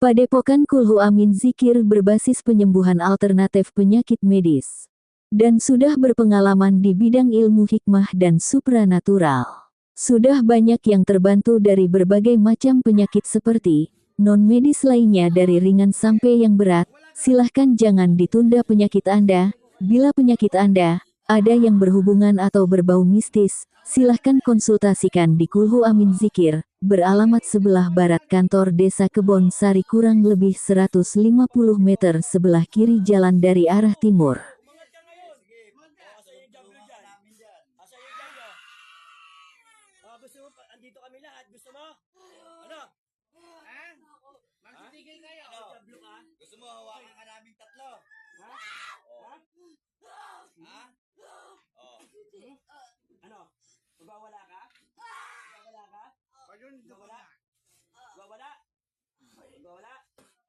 Padepokan Kulhu Amin Zikir berbasis penyembuhan alternatif penyakit medis. Dan sudah berpengalaman di bidang ilmu hikmah dan supranatural. Sudah banyak yang terbantu dari berbagai macam penyakit seperti non-medis lainnya dari ringan sampai yang berat. Silahkan jangan ditunda penyakit Anda. Bila penyakit Anda ada yang berhubungan atau berbau mistis, silahkan konsultasikan di Kulhu Amin Zikir. Beralamat sebelah barat kantor Desa Kebon Sari kurang lebih 150 meter sebelah kiri jalan dari arah timur. Gusto mo, andito kami lahat. Gusto mo? Ano? Ha? Magsitigil kayo. Ano? Jablo ka? Gusto mo hawakan ka namin tatlo? Ha? Ha? Ha? Oh. Ano? Magwawala ka? Magwawala ka? Magwawala? Magwawala? Magwawala?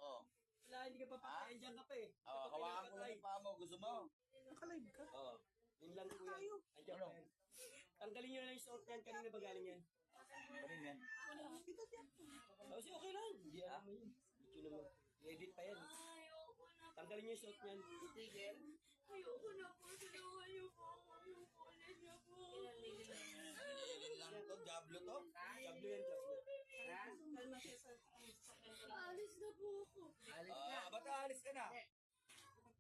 Oh. Wala, hindi ka papakain. Diyan ka pa eh. Oh, hawakan ko lang yung paa mo. Gusto mo? Nakalive ka? Oo. Yun lang po yan. Andiyan pa yan. Tanggalin nyo na yung suot yan. Kanina ba galing yan? Kanina yan? Wala. Kasi okay lang. Hindi alam mo yun. Ito naman. I-edit pa yan. Tanggalin nyo yung suot yan. Itigil. Ayoko na po. Tulungan nyo po. Ayoko ulit na po. Ilan lang to? Jablo to? Jablo yan, jablo. Ha? Alis na po ako. Alis na? Ba't aalis ka na?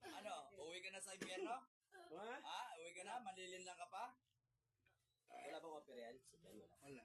Ano? Uwi ka na sa impyerno? Ha? Uwi ka na? Malilin lang ka pa? Wala bang opera yan? Wala.